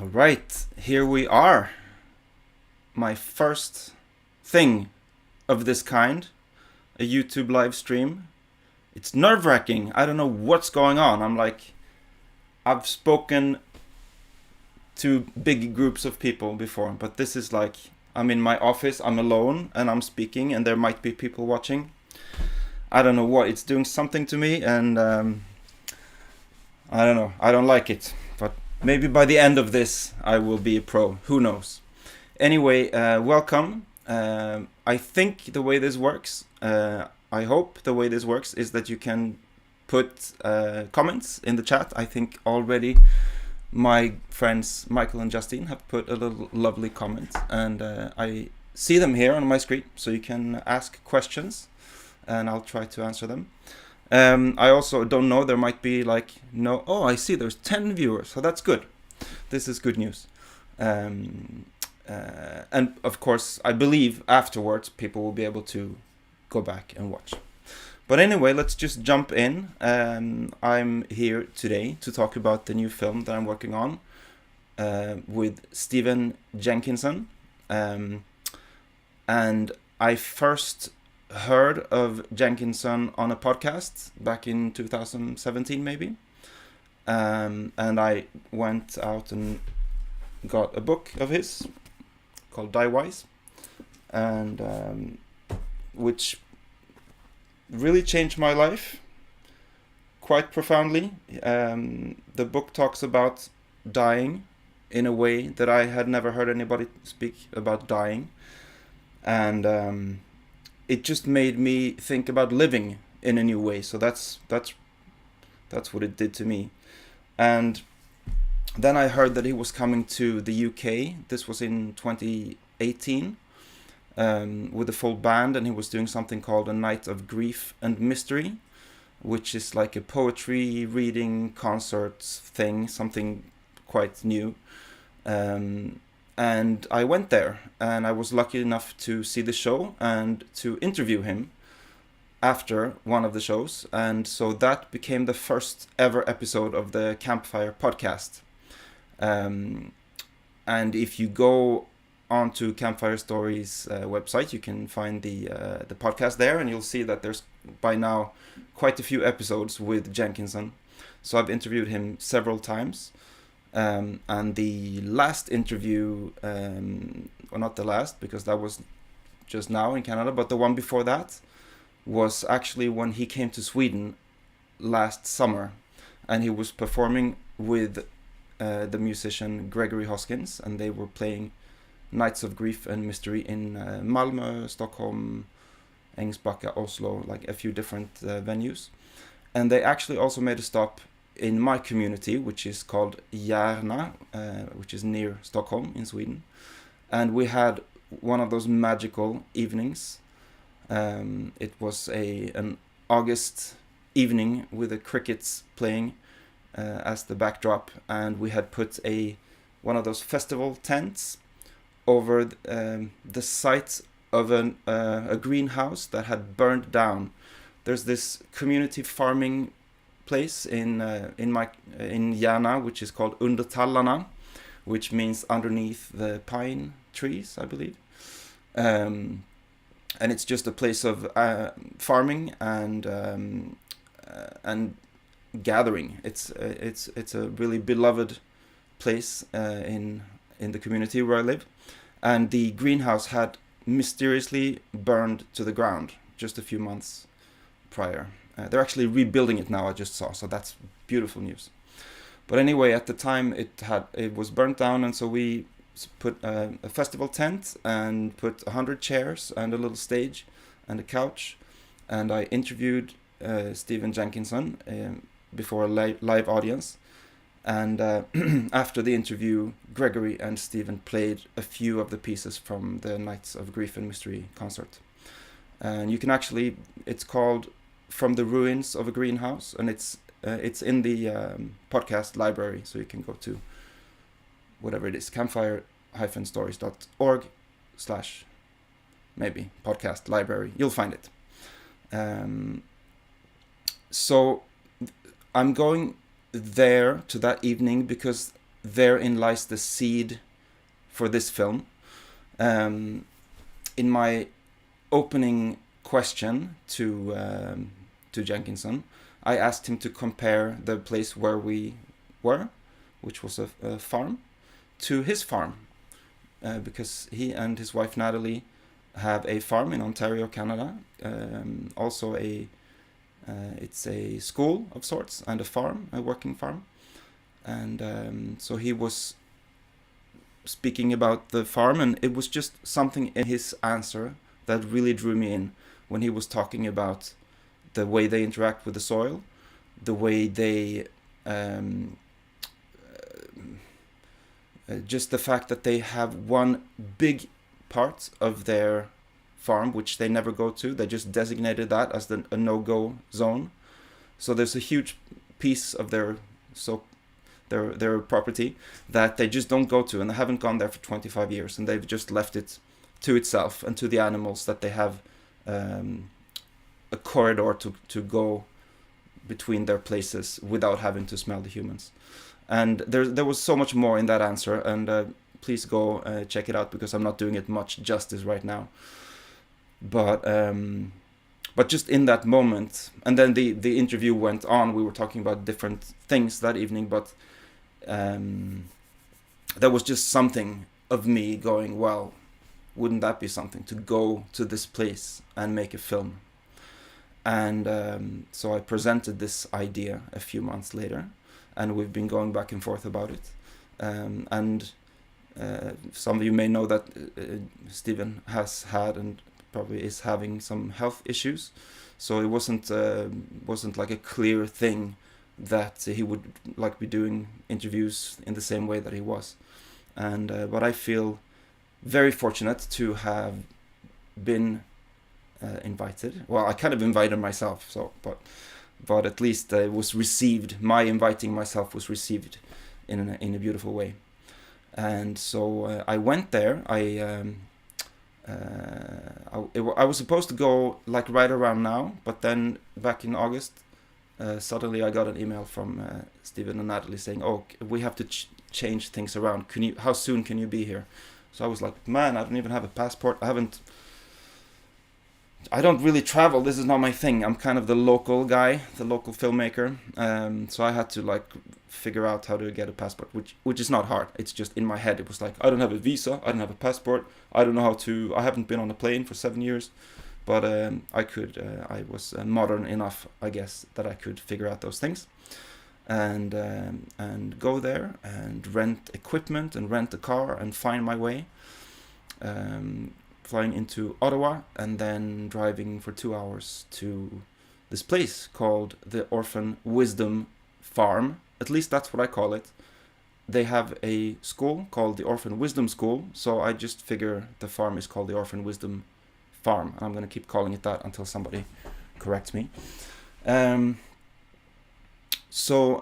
All right, here we are. My first thing of this kind, a YouTube live stream. It's nerve-wracking. I don't know what's going on. I've spoken to big groups of people before, but this is like, I'm in my office, I'm alone, and I'm speaking, and there might be people watching. I don't know what, it's doing something to me, and I don't know, I don't like it. But maybe by the end of this, I will be a pro. Who knows? Anyway, welcome. I think the way this works, I hope the way this works is that you can put comments in the chat. I think already my friends Michael and Justine have put a little lovely comment, and I see them here on my screen, so you can ask questions, and I'll try to answer them. I also don't know, there might be I see there's 10 viewers, so that's good. This is good news. And of course, I believe afterwards people will be able to go back and watch. But anyway, let's just jump in. I'm here today to talk about the new film that I'm working on with Stephen Jenkinson. And I first heard of Jenkinson on a podcast back in 2017 maybe. And I went out and got a book of his called Die Wise, and which really changed my life quite profoundly. The book talks about dying in a way that I had never heard anybody speak about dying, and it just made me think about living in a new way. So that's what it did to me. And then I heard that he was coming to the UK. This was in 2018. With a full band, and he was doing something called a Night of Grief and Mystery, which is like a poetry reading concert thing, something quite new. And I went there, and I was lucky enough to see the show and to interview him after one of the shows, and so that became the first ever episode of the Campfire podcast. And if you go onto Campfire Stories website, you can find the podcast there, and you'll see that there's by now quite a few episodes with Jenkinson. So I've interviewed him several times, and the last interview, or not the last because that was just now in Canada, but the one before that was actually when he came to Sweden last summer, and he was performing with the musician Gregory Hoskins, and they were playing Nights of Grief and Mystery in Malmö, Stockholm, Ängsbacka, Oslo, like a few different venues. And they actually also made a stop in my community, which is called Järna, which is near Stockholm in Sweden. And we had one of those magical evenings. It was an August evening with the crickets playing as the backdrop, and we had put one of those festival tents over the site of a greenhouse that had burned down. There's this community farming place in Järna, which is called Under tallarna, which means underneath the pine trees, I believe. And it's just a place of farming and gathering. It's a really beloved place in the community where I live. And the greenhouse had mysteriously burned to the ground just a few months prior. They're actually rebuilding it now, I just saw, so that's beautiful news. But anyway, at the time it was burnt down, and so we put a festival tent and put 100 chairs and a little stage and a couch, and I interviewed Stephen Jenkinson before a live audience. And after the interview, Gregory and Stephen played a few of the pieces from the Nights of Grief and Mystery concert. And you can actually, it's called From the Ruins of a Greenhouse, and it's in the podcast library, so you can go to whatever it is, campfire-stories.org/maybe podcast library. You'll find it. So I'm going there to that evening because therein lies the seed for this film. In my opening question to Jenkinson, I asked him to compare the place where we were, which was a farm, to his farm, because he and his wife Natalie have a farm in Ontario, Canada. Also it's a school of sorts and a farm, a working farm. And so he was speaking about the farm, and it was just something in his answer that really drew me in when he was talking about the way they interact with the soil, the way they just the fact that they have one big part of their farm which they never go to. They just designated that as a no-go zone. So there's a huge piece of their property that they just don't go to, and they haven't gone there for 25 years, and they've just left it to itself and to the animals, that they have a corridor to go between their places without having to smell the humans. And there was so much more in that answer, and please go check it out, because I'm not doing it much justice right now. But just in that moment, and then the interview went on. We were talking about different things that evening, but there was just something of me going, well, wouldn't that be something to go to this place and make a film? And so I presented this idea a few months later, and we've been going back and forth about it. And some of you may know that Stephen has had and probably is having some health issues, so it wasn't like a clear thing that he would like be doing interviews in the same way that he was. And but I feel very fortunate to have been invited. Well, I kind of invited myself, so but at least it was received. My inviting myself was received in a beautiful way. And so I went there. I was supposed to go like right around now, but then back in August, suddenly I got an email from Stephen and Natalie saying, "Oh, we have to change things around. How soon can you be here?" So I was like, "Man, I don't even have a passport. I don't really travel. This is not my thing. I'm kind of the local guy, the local filmmaker. So I had to like figure out how to get a passport, which is not hard. It's just in my head. It was like, I don't have a visa. I don't have a passport. I don't know how to. I haven't been on a plane for 7 years, but I could. I was modern enough, I guess, that I could figure out those things, and go there and rent equipment and rent a car and find my way. Flying into Ottawa and then driving for 2 hours to this place called the Orphan Wisdom Farm. At least that's what I call it. They have a school called the Orphan Wisdom School, so I just figure the farm is called the Orphan Wisdom Farm. I'm going to keep calling it that until somebody corrects me. So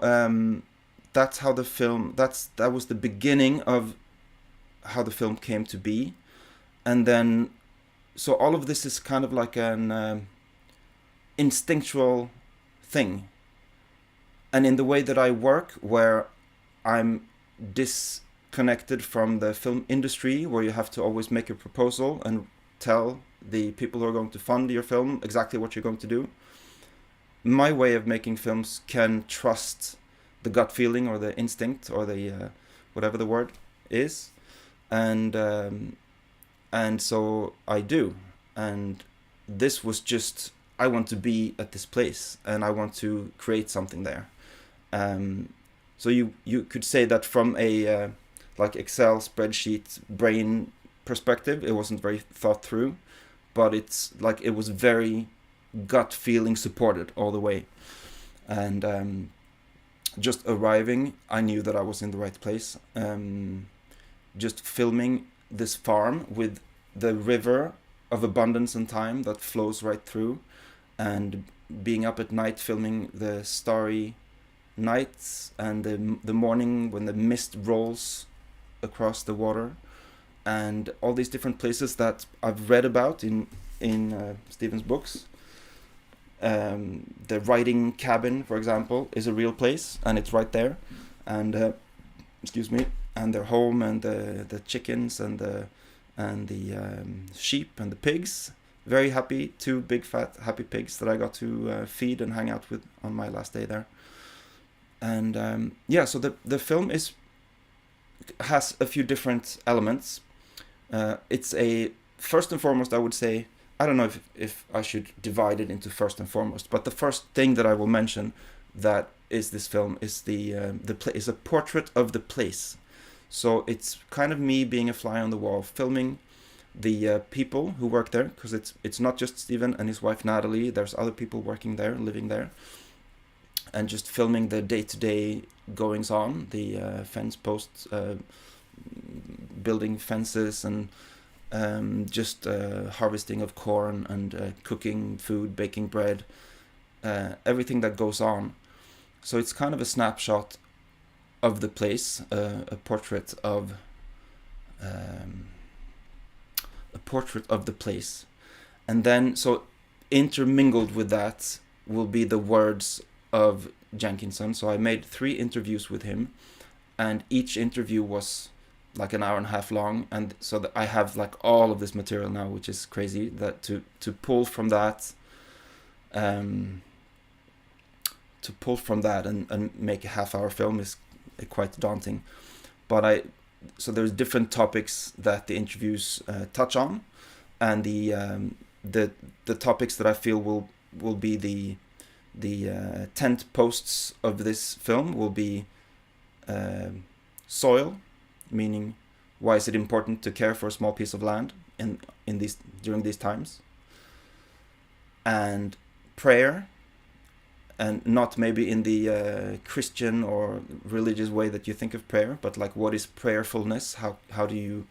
that's how the film, that was the beginning of how the film came to be. And then, so all of this is kind of like an instinctual thing. And in the way that I work, where I'm disconnected from the film industry, where you have to always make a proposal and tell the people who are going to fund your film exactly what you're going to do, my way of making films can trust the gut feeling or the instinct or the whatever the word is. And so I do. And this was just, I want to be at this place and I want to create something there. So you could say that from a like Excel spreadsheet brain perspective, it wasn't very thought through, but it's like it was very gut feeling supported all the way. And just arriving, I knew that I was in the right place. Just filming this farm with the river of abundance and time that flows right through, and being up at night filming the starry nights and the morning when the mist rolls across the water, and all these different places that I've read about in Stephen's books. The writing cabin, for example, is a real place, and it's right there. And excuse me, and their home, and the chickens and the sheep and the pigs. Very happy, 2 big fat happy pigs that I got to feed and hang out with on my last day there. And so the film has a few different elements. It's first and foremost, I would say, I don't know if I should divide it into first and foremost, but the first thing that I will mention that is this film is is a portrait of the place. So it's kind of me being a fly on the wall, filming the people who work there, because it's not just Stephen and his wife Natalie. There's other people working there, living there, and just filming the day-to-day goings on, the fence posts, building fences, and just harvesting of corn, and cooking food, baking bread, everything that goes on. So it's kind of a snapshot of the place, a portrait of the place. And then, so intermingled with that will be the words of Jenkinson. So I made 3 interviews with him, and each interview was like an hour and a half long, and so that I have like all of this material now, which is crazy, that to pull from that and make a half-hour film is quite daunting. But so there's different topics that the interviews touch on, and the topics that I feel will be the tent posts of this film will be soil, meaning why is it important to care for a small piece of land during these times, and prayer, and not maybe in the Christian or religious way that you think of prayer, but like what is prayerfulness? How do you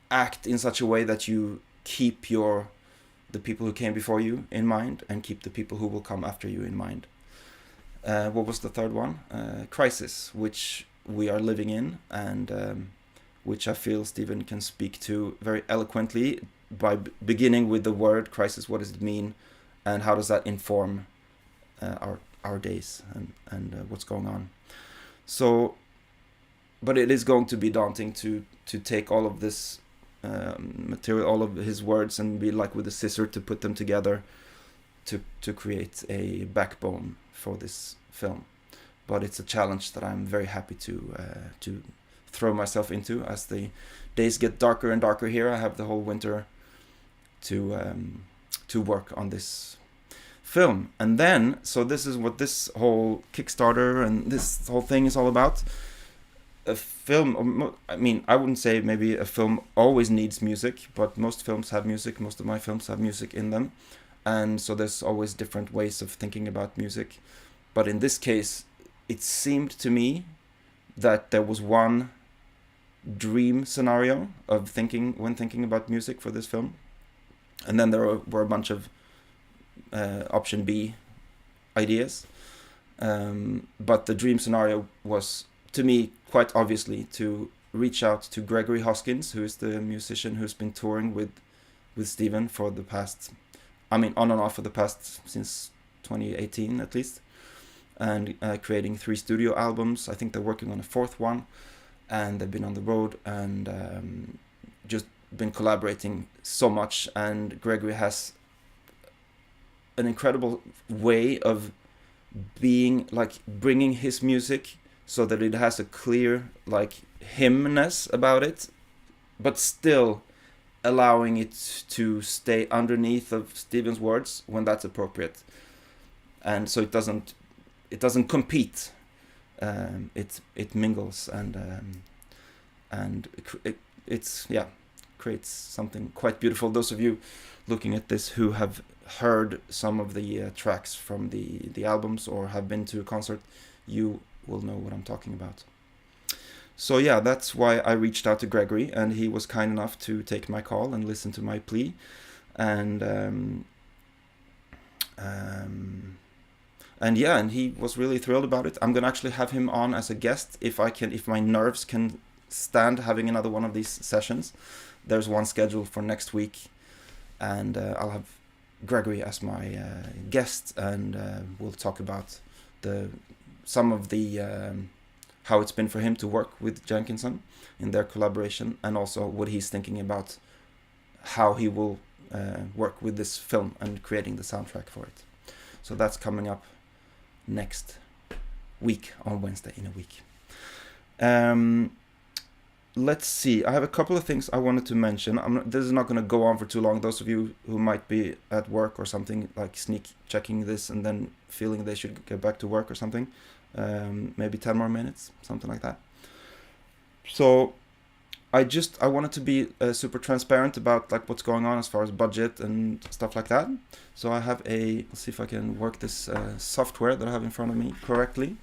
act in such a way that you keep the people who came before you in mind, and keep the people who will come after you in mind? What was the third one? Crisis, which we are living in, and which I feel Stephen can speak to very eloquently by beginning with the word crisis. What does it mean, and how does that inform our days and what's going on? So, but it is going to be daunting to take all of this material, all of his words, and be like with a scissor to put them together to create a backbone for this film. But it's a challenge that I'm very happy to throw myself into. As the days get darker and darker here, I have the whole winter to work on this film. And then, so this is what this whole Kickstarter and this whole thing is all about. A film, I mean, I wouldn't say maybe a film always needs music, but most films have music. Most of my films have music in them. And so there's always different ways of thinking about music. But in this case, it seemed to me that there was one dream scenario of thinking about music for this film. And then there were a bunch of option B ideas. But the dream scenario was, to me, quite obviously to reach out to Gregory Hoskins, who is the musician who's been touring with Stephen for the past, I mean, on and off for the past, since 2018 at least, and creating 3 studio albums. I think they're working on a 4th one, and they've been on the road and just been collaborating so much. And Gregory has an incredible way of being like bringing his music so that it has a clear like hymnness about it, but still allowing it to stay underneath of Stephen's words when that's appropriate. And so it doesn't compete. It mingles and it's creates something quite beautiful. Those of you looking at this who have heard some of the tracks from the albums or have been to a concert, you will know what I'm talking about. So yeah, that's why I reached out to Gregory, and he was kind enough to take my call and listen to my plea, and he was really thrilled about it. I'm gonna actually have him on as a guest if my nerves can stand having another one of these sessions. There's one scheduled for next week, and I'll have Gregory as my guest, and we'll talk about some of the how it's been for him to work with Jenkinson in their collaboration, and also what he's thinking about how he will work with this film and creating the soundtrack for it. So that's coming up next week, on Wednesday in a week. Let's see. I have a couple of things I wanted to mention. This is not going to go on for too long. Those of you who might be at work or something, like sneak checking this and then feeling they should get back to work or something, maybe 10 more minutes, something like that. So I wanted to be super transparent about like what's going on as far as budget and stuff like that. So I have let's see if I can work this software that I have in front of me correctly.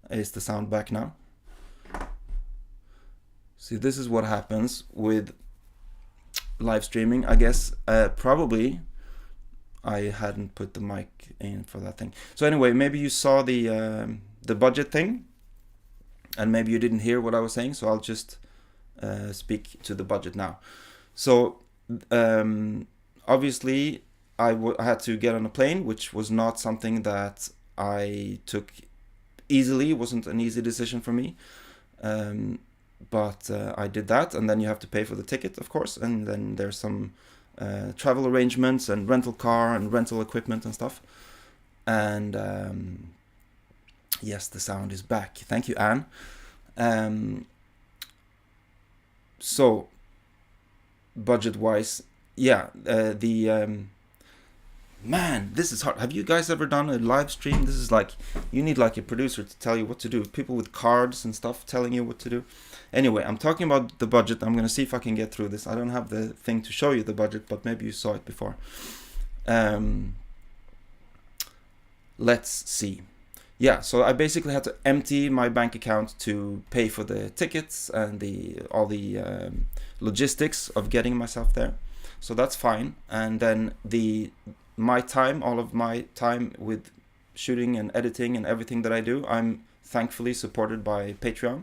Is the sound back now? See, this is what happens with live streaming. I guess probably I hadn't put the mic in for that thing. So anyway, maybe you saw the budget thing, and maybe you didn't hear what I was saying. So I'll just speak to the budget now. So obviously I had to get on a plane, which was not something that I took easily. It wasn't an easy decision for me, but I did that, and then you have to pay for the ticket, of course, and then there's some travel arrangements and rental car and rental equipment and stuff. And yes, the sound is back. Thank you, Anne. So budget-wise, yeah, man, this is hard. Have you guys ever done a live stream? This is like, you need like a producer to tell you what to do. People with cards and stuff telling you what to do. Anyway, I'm talking about the budget. I'm going to see if I can get through this. I don't have the thing to show you the budget, but maybe you saw it before. Let's see. Yeah, so I basically had to empty my bank account to pay for the tickets and all the logistics of getting myself there. So that's fine. And then all of my time with shooting and editing and everything that I do, I'm thankfully supported by Patreon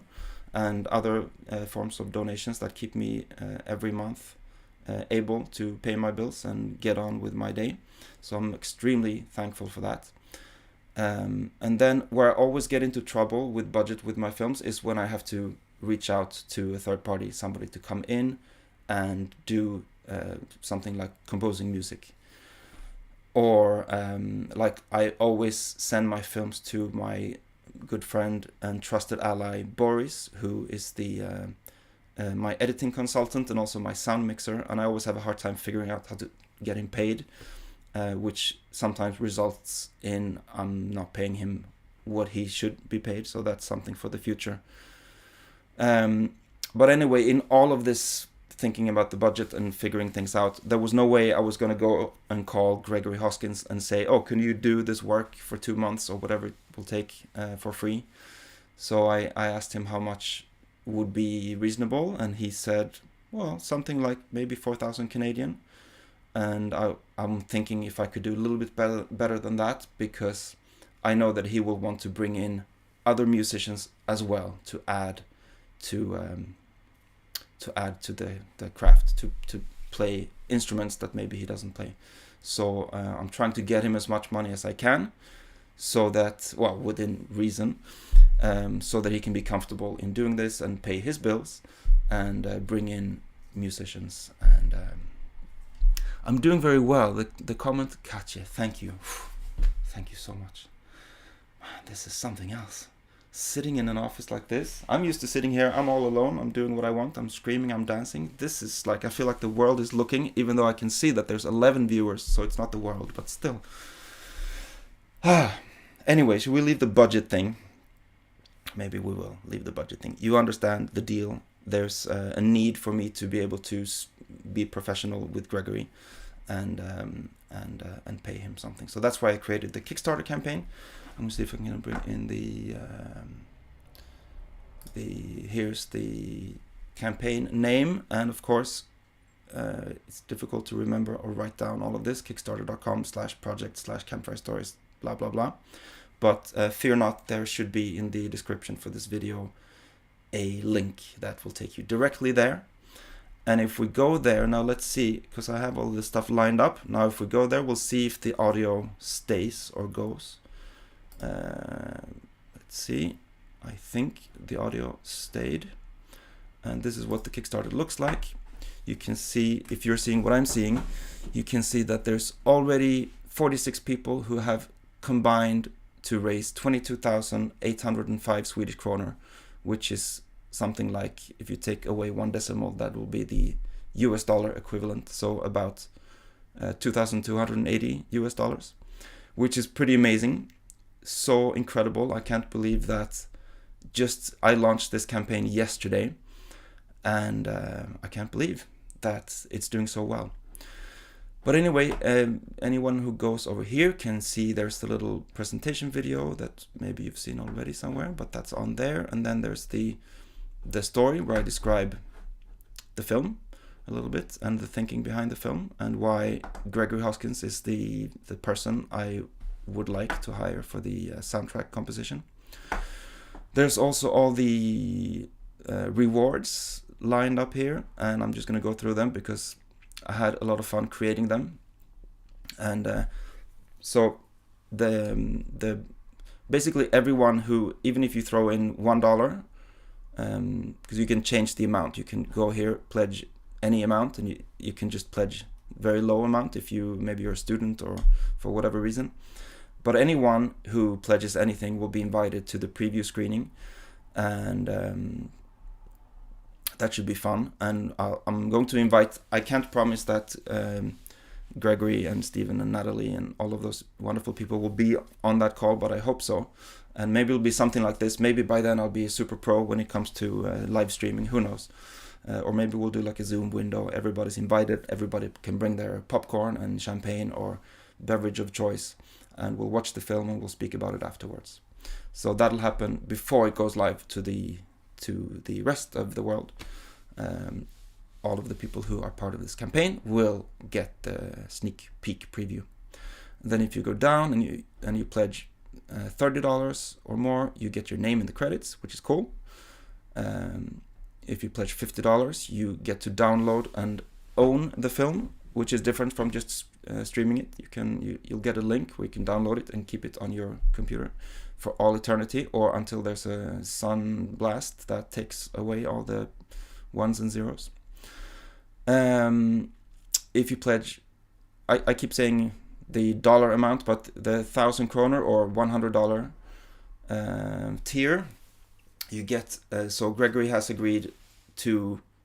and other forms of donations that keep me every month able to pay my bills and get on with my day. So I'm extremely thankful for that. And then where I always get into trouble with budget with my films is when I have to reach out to a third party, somebody to come in and do something like composing music. Or like I always send my films to my good friend and trusted ally Boris, who is my editing consultant and also my sound mixer, and I always have a hard time figuring out how to get him paid, which sometimes results in I'm not paying him what he should be paid, so that's something for the future. But anyway, in all of this thinking about the budget and figuring things out, there was no way I was going to go and call Gregory Hoskins and say, oh, can you do this work for 2 months or whatever it will take for free? So I asked him how much would be reasonable, and he said, well, something like maybe 4,000 Canadian. And I'm thinking if I could do a little bit better than that, because I know that he will want to bring in other musicians as well to add to the craft, to play instruments that maybe he doesn't play. So I'm trying to get him as much money as I can, so that, well, within reason, so that he can be comfortable in doing this and pay his bills and bring in musicians. And I'm doing very well. The comment, Katja, thank you. Thank you so much. Man, this is something else. Sitting in an office like this. I'm used to sitting here. I'm all alone. I'm doing what I want. I'm screaming. I'm dancing. This is like, I feel like the world is looking, even though I can see that there's 11 viewers, so it's not the world, but still. Anyway, should we leave the budget thing? Maybe we will leave the budget thing. You understand the deal. There's a need for me to be able to be professional with Gregory and pay him something. So that's why I created the Kickstarter campaign. I'm gonna see if I can bring in here's the campaign name, and of course it's difficult to remember or write down all of this. Kickstarter.com/project/Campfire Stories, blah blah blah. But fear not, there should be in the description for this video a link that will take you directly there. And if we go there, now let's see, because I have all this stuff lined up. Now if we go there, we'll see if the audio stays or goes. Let's see. I think the audio stayed. And this is what the Kickstarter looks like. You can see, if you're seeing what I'm seeing, you can see that there's already 46 people who have combined to raise 22,805 Swedish kroner, which is something like, if you take away one decimal, that will be the US dollar equivalent. So about $2,280 US, which is pretty amazing. So incredible. I can't believe that I launched this campaign yesterday, and I can't believe that it's doing so well. But anyway, anyone who goes over here can see there's the little presentation video that maybe you've seen already somewhere, but that's on there. And then there's the story where I describe the film a little bit and the thinking behind the film and why Gregory Hoskins is the person I would like to hire for the soundtrack composition. There's also all the rewards lined up here, and I'm just going to go through them because I had a lot of fun creating them. And so the basically everyone who, even if you throw in $1, because you can change the amount, you can go here, pledge any amount, and you can just pledge very low amount if maybe you're a student or for whatever reason. But anyone who pledges anything will be invited to the preview screening, and that should be fun. And I'm going to invite, I can't promise that Gregory and Stephen and Natalie and all of those wonderful people will be on that call, but I hope so. And maybe it'll be something like this. Maybe by then I'll be a super pro when it comes to live streaming, who knows. Or maybe we'll do like a Zoom window. Everybody's invited. Everybody can bring their popcorn and champagne or beverage of choice. And we'll watch the film and we'll speak about it afterwards. So that'll happen before it goes live to the rest of the world. All of the people who are part of this campaign will get the sneak peek preview. Then if you go down and you pledge $30 or more, you get your name in the credits, which is cool. If you pledge $50, you get to download and own the film, which is different from just streaming it. You'll get a link where you can download it and keep it on your computer for all eternity, or until there's a sun blast that takes away all the ones and zeros. If you pledge, I keep saying the dollar amount, but the 1,000 kroner or $100 tier, you get, so Gregory has agreed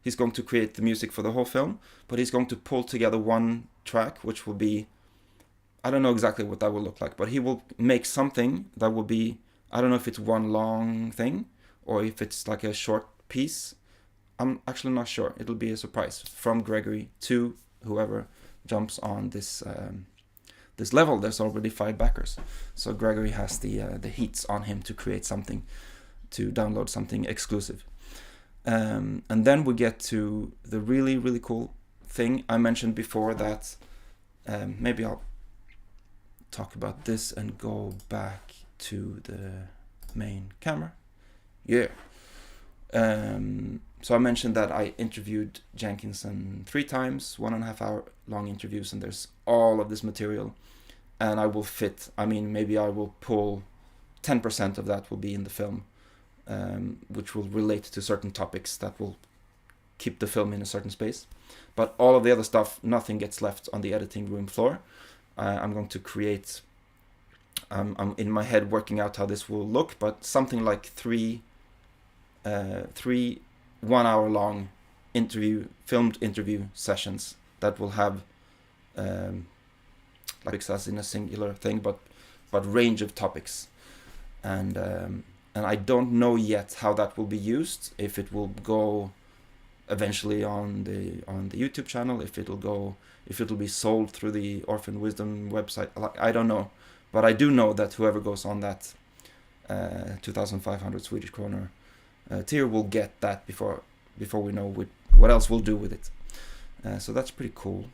he's going to create the music for the whole film, but he's going to pull together one track, which will be, I don't know exactly what that will look like, but he will make something that will be, I don't know if it's one long thing or if it's like a short piece. I'm actually not sure. It'll be a surprise from Gregory to whoever jumps on this level. There's already 5 backers, so Gregory has the heats on him to create something, to download something exclusive. And then we get to the really, really cool thing. I mentioned before that maybe I'll talk about this and go back to the main camera. Yeah. So I mentioned that I interviewed Jenkinson 3 times, 1.5 hour long interviews, and there's all of this material. And I will maybe I will pull 10% of that will be in the film, which will relate to certain topics that will keep the film in a certain space. But all of the other stuff, nothing gets left on the editing room floor. I'm going to create I'm in my head working out how this will look, but something like three 1 hour long filmed interview sessions that will have like as in a singular thing, but range of topics, and I don't know yet how that will be used. If it will go eventually on the YouTube channel, if it'll be sold through the Orphan Wisdom website, I don't know, but I do know that whoever goes on that 2,500 Swedish kronor tier will get that before we know what else we'll do with it. So that's pretty cool.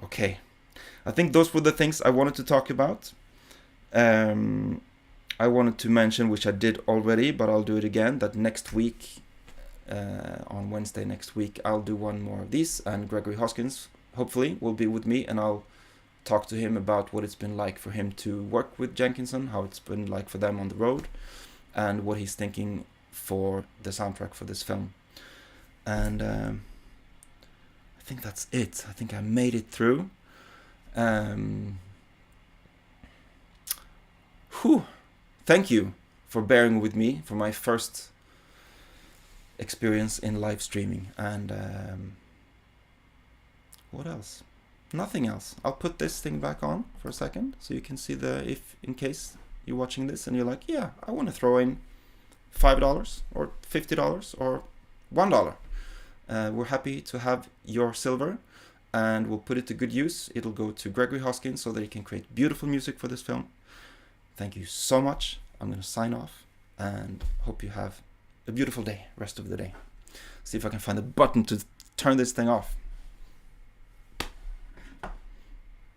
Okay. I think those were the things I wanted to talk about. I wanted to mention, which I did already, but I'll do it again, that next week, on Wednesday next week, I'll do one more of these, and Gregory Hoskins, hopefully, will be with me, and I'll talk to him about what it's been like for him to work with Jenkinson, how it's been like for them on the road, and what he's thinking for the soundtrack for this film. And I think that's it. I think I made it through. Thank you for bearing with me for my first experience in live streaming. And what else? Nothing else. I'll put this thing back on for a second so you can see if in case you're watching this and you're like, yeah, I want to throw in $5 or $50 or $1. We're happy to have your silver, and we'll put it to good use. It'll go to Gregory Hoskins so that he can create beautiful music for this film. Thank you so much. I'm going to sign off and hope you have a beautiful day, rest of the day. See if I can find the button to turn this thing off.